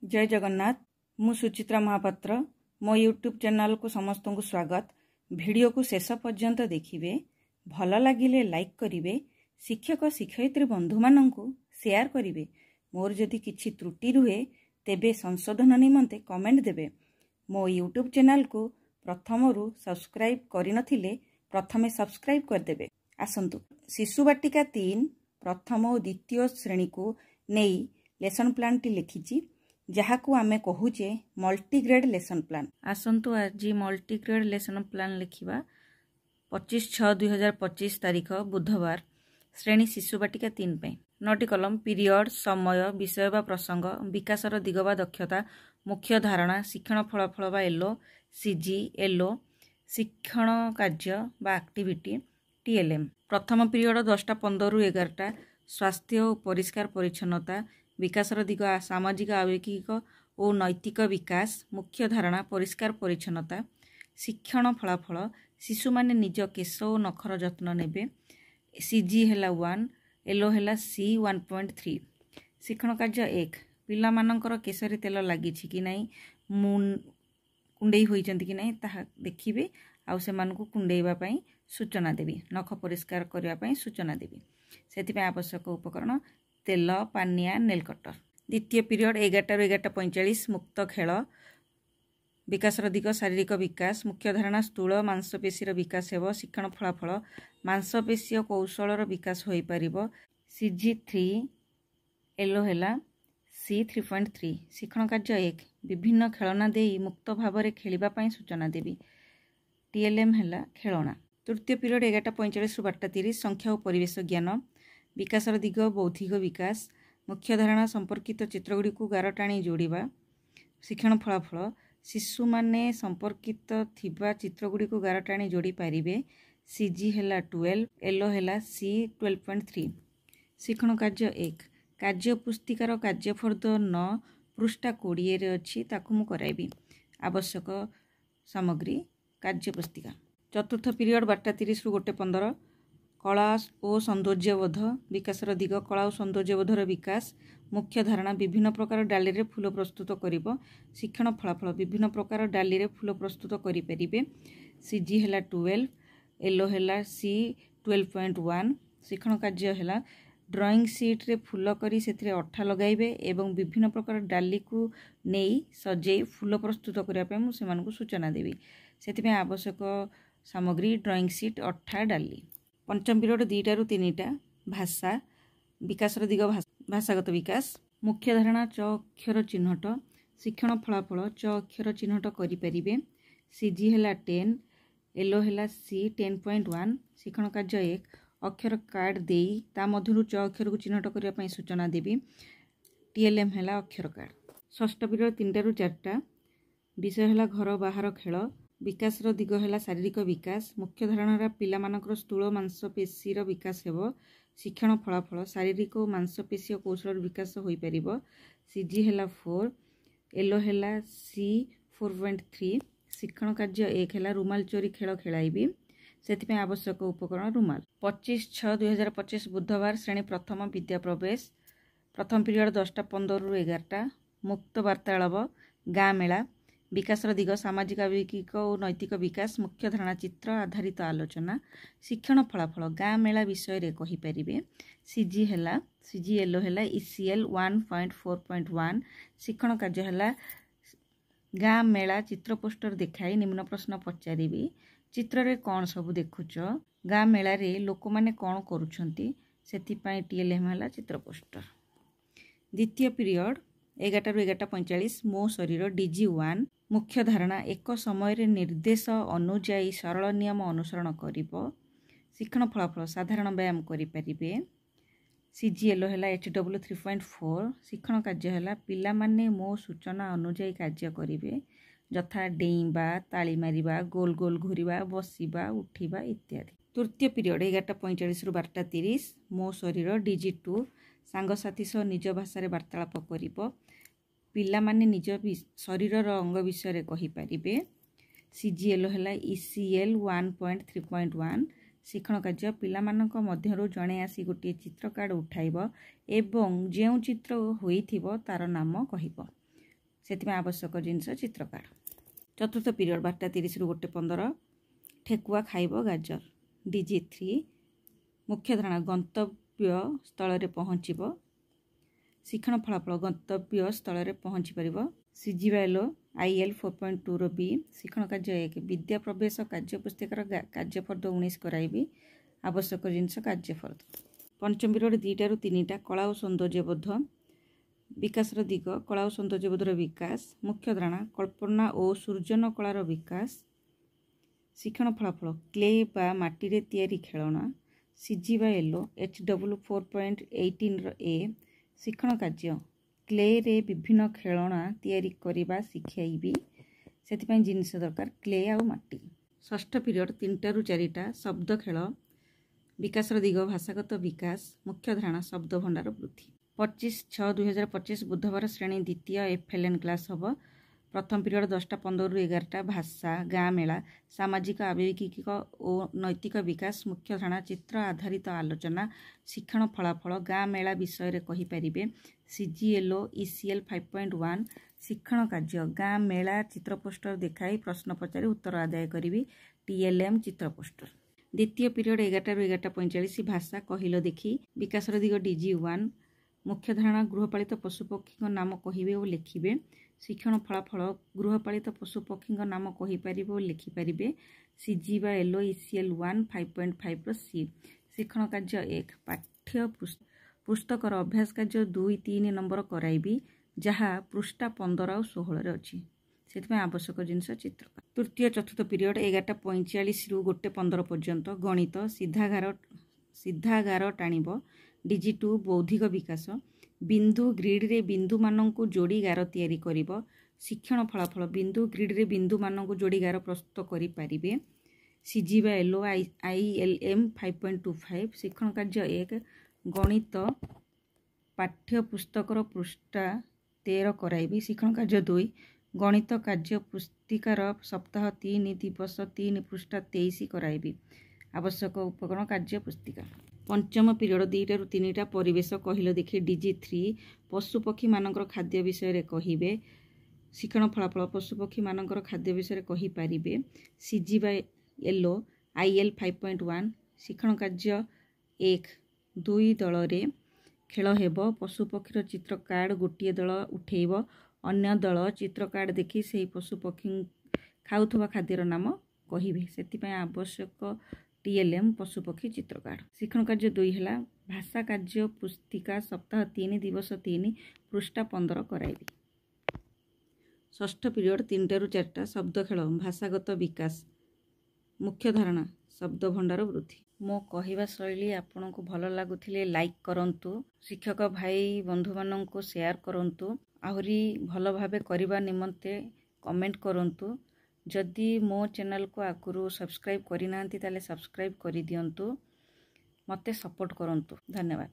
जय जगन्नाथ। मु सुचित्रा महापात्र। मो यूट्यूब चैनल को समस्त को स्वागत। वीडियो को शेष पर्यंत देखिए। भल लगिले लाइक करिवे। शिक्षक शिक्षयित्री बंधु माननकु शेयर करिवे। मोर जदि किछि त्रुटि रुहे तेबे संशोधन निमंते कमेंट देबे। मो यूट्यूब चैनल को प्रथमरु सब्सक्राइब करिनथिले प्रथमे सब्सक्राइब करदेबे। आसंतु शिशु बाटिका 3 प्रथम और द्वितीय श्रेणी को नेई लेसन प्लान टी लिखिछि जहाकू आमे कहूचे मल्टीग्रेड लेसन प्लान। आसंतु आज मल्टीग्रेड लेसन प्लान लिखिबा 25/6/2025 तारीख बुधवार श्रेणी शिशु बाटिका 3 पे। नोटी कलम पीरियड समय विषय बा प्रसंग विकासर दिग बा दक्षता मुख्य धारणा शिक्षण फलाफल बा एलो सीजी एलो शिक्षण कार्य बा एक्टिविटी टीएलएम। प्रथम पीरियड 10:15 ରୁ 11टा स्वास्थ्य और परिष्कार परिच्छन्नता विकासर दिग सामाजिक आवेगिक और नैतिक विकास मुख्य धारणा परिष्कार परिच्छन्नता शिक्षण फलाफल शिशु माने निज केश और नखर जत्न नेबे सीजी हैला 1 एलो हैला सी 1.3। शिक्षण कार्य 1 पिला मानकर केशरी तेल लागिछि कि नाही कुंडेई होइचंती कि नाही ताहा देखिबे आउ से मानकु कुंडेइबा पई सूचना देबी नख परिष्कार करिया पई सूचना देबी सेति पे आवश्यक उपकरण तेल पानिया नेल कटर। द्वितीय पीरियड 11 ରୁ 11:45 मुक्त खेल विकासर दिग शारीरिक विकास मुख्य धारणा स्थूल मांसपेशीर विकास हेब शिक्षण फलाफल मांसपेशी कौशलर विकास होई परिबो सीजी 3 एलो हेला सी 3.3। शिक्षण कार्य 1 विभिन्न खेलना देई मुक्त भाव खेलिबा पई सूचना देबी टीएलएम हेला खेलना। तृतीय पीरियड 11:45 ରୁ 12:30 संख्या और परिवेश ज्ञान विकासर दिग बौद्धिक विकास मुख्य धारणा संपर्कित चित्रगुड़ी को गार टाणी जोड़िबा शिक्षण फलाफल शिशु माने संपर्कित थिबा चित्रगुड़ी को गार टाणी जोड़ी पारिबे सीजी हेला 12 एलो हेला सी 12.3। शिक्षण कार्य 1 कार्य पुस्तिकार कार्यफर्द 9 पृष्ठा 20 रे अछि ताकु मु कराइबी आवश्यक सामग्री कार्य पुस्तिका। चतुर्थ पीरियड 12:30 ରୁ 1:15 कला और सौंदर्यबोध विकासर दिग कला और सौंदर्यबोधर विकास मुख्य धारणा विभिन्न प्रकार डाली रे फूल प्रस्तुत करिबो शिक्षण फलाफल विभिन्न प्रकार डाली रे फूल प्रस्तुत करि परिबे सीजी हेला 12 एलो हेला सी 12.1। शिक्षण कार्य हेला ड्राइंग सीट रे फूल करी सेथिरे अठा लगाइबे एवं विभिन्न प्रकार डाली को नेई सजेई फूल प्रस्तुत करिया पे मु सेमानकु सूचना देबी सेति पे आवश्यक सामग्री ड्राइंग सीट अठा डाली। पंचम पीरियड 2टा ରୁ 3टा भाषा विकासर दिग भाषागत विकास मुख्य धारणा च अक्षर चिन्हट शिक्षण फलाफल च अक्षर चिन्हट करि परिबे सीजी हेला 10 एलो हेला सी 10.1। शिक्षण कार्य 1 अक्षर कार्ड देई ता मधुरु च अक्षर को चिन्हट करिया पई सूचना देबी टीएलएम हेला अक्षर कार्ड। षष्ठ पीरियड 3टा ରୁ 4टा विषय हेला घर बाहर खेल विकासर दिग हेला शारीरिक विकास मुख्य धारणा पिला मानकर स्थूल मांसपेशीर विकास हेबो शिक्षण फलाफल शारीरिक और मांसपेशी कौशल विकास होई परिबो सीजी हेला 4 एलो हेला सी 4.3। शिक्षण कार्य 1 हेला रुमाल चोरी खेल खेलाइबी सेति पे आवश्यक उपकरण रुमाल। 25/6/2025 बुधवार श्रेणी प्रथम विद्या प्रवेश प्रथम पीरियड 10:15 ରୁ 11टा मुक्त वार्तालाप गाँ मेला विकासर दिग सामाजिक आवेगिक और नैतिक विकास मुख्य धारणा चित्र आधारित आलोचना शिक्षण फलाफल गाँ मेला विषय रे कहि परिबे सीजी हेला सीजी एलो हेला ईसीएल 1.4.1। शिक्षण कार्य हेला गाँ मेला चित्र पोस्टर देखाई निम्न प्रश्न पचारिबी चित्र रे कौन सब देखुच गाँ मेला रे लोक माने कौन करूछंती सेति पई टीएलएम हेला चित्र पोस्टर। द्वितीय पीरियड 11 ରୁ 11:45 मो शरीर डीजी 1 मुख्य धारणा एक समय रे निर्देश अनुଯାयी सरल नियम अनुसरण करिबो शिक्षण फलाफल साधारण व्यायाम करि परिबे सीजी एलो हेला एचडब्ल्यू 3.4। शिक्षण कार्य हेला पिला माने मो सूचना अनुଯାयी कार्य करिबे जथा डेइबा ताली मारिबा गोल गोल घुरिबा बसिबा उठिबा इत्यादि। तृतीय पीरियड 11:45 ରୁ 12:30 मो शरीर डीजी 2 सांग साथी सह निज भाषा रे वार्तालाप करिबो पिला माने निज शरीर अंग विषय कहि परिबे सीजी एलो हेला ईसीएल 1.3.1। शिक्षण कार्य पिला मानक मध्यरु जणे आसी गोटे चित्र कार्ड उठाइबो एवं जेउ चित्र होइथिबो तार नाम कहिबो ସେଥିପାଇଁ ଆବଶ୍ୟକ ଜିନିଷ ଚିତ୍ର କାଢ଼। ଚତୁର୍ଥ ପିରିୟଡ଼ 12:30 ରୁ 1:15 ଠେକୁଆ ଖାଇବ ଗାଜର। DG3 ମୁଖ୍ୟ ଧାରଣା ଗନ୍ତବ୍ୟ ସ୍ଥଳରେ ପହଞ୍ଚିବ। ଶିକ୍ଷଣ ଫଳାଫଳ ଗନ୍ତବ୍ୟ ସ୍ଥଳରେ ପହଞ୍ଚି ପାରିବ। CGYL IL 4.2 ର B ଶିକ୍ଷଣ କାର୍ଯ୍ୟ 1 ବିଦ୍ୟା ପ୍ରବେଶ କାର୍ଯ୍ୟ ପୁସ୍ତିକାର କାର୍ଯ୍ୟଫର୍ଦ୍ଦ 19 କରାଇବି। ଆବଶ୍ୟକ ଜିନିଷ କାର୍ଯ୍ୟଫର୍ଦ୍ଦ। ପଞ୍ଚମ ପିରିୟଡ଼ 2ଟା ରୁ 3ଟା କଳା ଓ ସୌନ୍ଦର୍ଯ୍ୟବୋଧ ବିକାଶର ଦିଗ କଳା ଓ ସୌନ୍ଦର୍ଯ୍ୟବୋଧର ବିକାଶ ମୁଖ୍ୟ ଧାରଣା କଳ୍ପନା ଓ ସୃଜନ କଳାର ବିକାଶ। ଶିକ୍ଷଣ ଫଳାଫଳ କ୍ଲେ ବା ମାଟିରେ ତିଆରି ଖେଳଣା। CGYL HW 4.18 ର A ଶିକ୍ଷଣ କାର୍ଯ୍ୟ କ୍ଲେରେ ବିଭିନ୍ନ ଖେଳଣା ତିଆରି କରିବା ଶିଖାଇବି। ସେଥିପାଇଁ ଜିନିଷ ଦରକାର କ୍ଲେ ଆଉ ମାଟି। ଷଷ୍ଠ ପିରିୟଡ଼ 3ଟା ରୁ 4ଟା ଶବ୍ଦ ଖେଳ ବିକାଶର ଦିଗ ଭାଷାଗତ ବିକାଶ ମୁଖ୍ୟ ଧାରଣା ଶବ୍ଦ ଭଣ୍ଡାର ବୃଦ୍ଧି। 25/6/2025 ବୁଧବାର ଶ୍ରେଣୀ ଦ୍ୱିତୀୟ FLN କ୍ଲାସ୍ ହେବ। ପ୍ରଥମ ପିରିୟଡ଼ 10:15 ରୁ 11ଟା ଭାଷା ଗାଁ ମେଳା ସାମାଜିକ ଆବେଗିକ ଓ ନୈତିକ ବିକାଶ ମୁଖ୍ୟ ଧାରଣା ଚିତ୍ର ଆଧାରିତ ଆଲୋଚନା। ଶିକ୍ଷଣ ଫଳାଫଳ ଗାଁ ମେଳା ବିଷୟରେ କହିପାରିବେ। CGL ECL 5.1 ଶିକ୍ଷଣ କାର୍ଯ୍ୟ ଗାଁ ମେଳା ଚିତ୍ର ପୋଷ୍ଟର ଦେଖାଇ ପ୍ରଶ୍ନ ପଚାରି ଉତ୍ତର ଆଦାୟ କରିବି। TLM ଚିତ୍ର ପୋଷ୍ଟର। ଦ୍ୱିତୀୟ ପିରିୟଡ଼ 11ଟା ରୁ 11:45 ଭାଷା କହିଲ ଦେଖି ବିକାଶର ଦିଗ DG1 ମୁଖ୍ୟ ଧାରଣା ଗୃହପାଳିତ ପଶୁପକ୍ଷୀଙ୍କ ନାମ କହିବେ ଓ ଲେଖିବେ। ଶିକ୍ଷଣ ଫଳାଫଳ ଗୃହପାଳିତ ପଶୁପକ୍ଷୀଙ୍କ ନାମ କହିପାରିବେ ଓ ଲେଖିପାରିବେ। CGYL ECL 1 5.5 ର C ଶିକ୍ଷଣ କାର୍ଯ୍ୟ 1 ପାଠ୍ୟ ପୁସ୍ତକର ଅଭ୍ୟାସ କାର୍ଯ୍ୟ 2-3 ନମ୍ବର କରାଇବି ଯାହା ପୃଷ୍ଠା 15 ଆଉ 16ରେ ଅଛି। ସେଥିପାଇଁ ଆବଶ୍ୟକ ଜିନିଷ ଚିତ୍ର। ତୃତୀୟ ଚତୁର୍ଥ ପିରିୟଡ଼ 11:45 ରୁ 1:15 ପର୍ଯ୍ୟନ୍ତ ଗଣିତ ସିଧାଗାର ଟାଣିବ। DG2 ବୌଦ୍ଧିକ ବିକାଶ ବିନ୍ଦୁ ଗ୍ରିଡ୍ରେ ବିନ୍ଦୁମାନଙ୍କୁ ଯୋଡ଼ି ଗାର ତିଆରି କରିବ। ଶିକ୍ଷଣ ଫଳାଫଳ ବିନ୍ଦୁ ଗ୍ରିଡ୍ରେ ବିନ୍ଦୁମାନଙ୍କୁ ଯୋଡ଼ି ଗାର ପ୍ରସ୍ତୁତ କରିପାରିବେ। CGYL ILM 5.25 ଶିକ୍ଷଣ କାର୍ଯ୍ୟ 1 ଗଣିତ ପାଠ୍ୟପୁସ୍ତକର ପୃଷ୍ଠା 13 କରାଇବି। ଶିକ୍ଷଣ କାର୍ଯ୍ୟ 2 ଗଣିତ କାର୍ଯ୍ୟ ପୁସ୍ତିକାର ସପ୍ତାହ 3 ଦିବସ 3 ପୃଷ୍ଠା 23 କରାଇବି। ଆବଶ୍ୟକ ଉପକରଣ କାର୍ଯ୍ୟ ପୁସ୍ତିକା। ପଞ୍ଚମ ପିରିୟଡ଼ 2ଟା ରୁ 3ଟା ପରିବେଶ କହିଲ ଦେଖି DG3 ପଶୁପକ୍ଷୀମାନଙ୍କର ଖାଦ୍ୟ ବିଷୟରେ କହିବେ। ଶିକ୍ଷଣ ଫଳାଫଳ ପଶୁପକ୍ଷୀମାନଙ୍କର ଖାଦ୍ୟ ବିଷୟରେ କହିପାରିବେ। CGYL IL 5.1 ଶିକ୍ଷଣ କାର୍ଯ୍ୟ 1 2 ଦଳରେ ଖେଳ ହେବ। ପଶୁପକ୍ଷୀର ଚିତ୍ର କାର୍ଡ଼ ଗୋଟିଏ ଦଳ ଉଠେଇବ ଅନ୍ୟ ଦଳ ଚିତ୍ର କାର୍ଡ଼ ଦେଖି ସେହି ପଶୁପକ୍ଷୀ ଖାଉଥିବା ଖାଦ୍ୟର ନାମ କହିବେ। ସେଥିପାଇଁ ଆବଶ୍ୟକ TLM ପଶୁପକ୍ଷୀ ଚିତ୍ର କାର୍ଡ଼। ଶିକ୍ଷଣ କାର୍ଯ୍ୟ 2 ହେଲା ଭାଷା କାର୍ଯ୍ୟ ପୁସ୍ତିକା ସପ୍ତାହ 3 ଦିବସ 3 ପୃଷ୍ଠା 15 କରାଇବି। ଷଷ୍ଠ ପିରିୟଡ଼ 3ଟା ରୁ 4ଟା ଶବ୍ଦ ଖେଳ ଭାଷାଗତ ବିକାଶ ମୁଖ୍ୟ ଧାରଣା ଶବ୍ଦ ଭଣ୍ଡାର ବୃଦ୍ଧି। ମୋ କହିବା ଶୈଳୀ ଆପଣଙ୍କୁ ଭଲ ଲାଗୁଥିଲେ ଲାଇକ୍ କରନ୍ତୁ। ଶିକ୍ଷକ ଭାଇ ବନ୍ଧୁମାନଙ୍କୁ ସେୟାର କରନ୍ତୁ। ଆହୁରି ଭଲ ଭାବେ କରିବା ନିମନ୍ତେ କମେଣ୍ଟ କରନ୍ତୁ। ଯଦି ମୋ ଚ୍ୟାନେଲକୁ ଆଗରୁ ସବସ୍କ୍ରାଇବ୍ କରିନାହାନ୍ତି ତାହେଲେ ସବସ୍କ୍ରାଇବ୍ କରିଦିଅନ୍ତୁ। ମୋତେ ସପୋର୍ଟ କରନ୍ତୁ। ଧନ୍ୟବାଦ।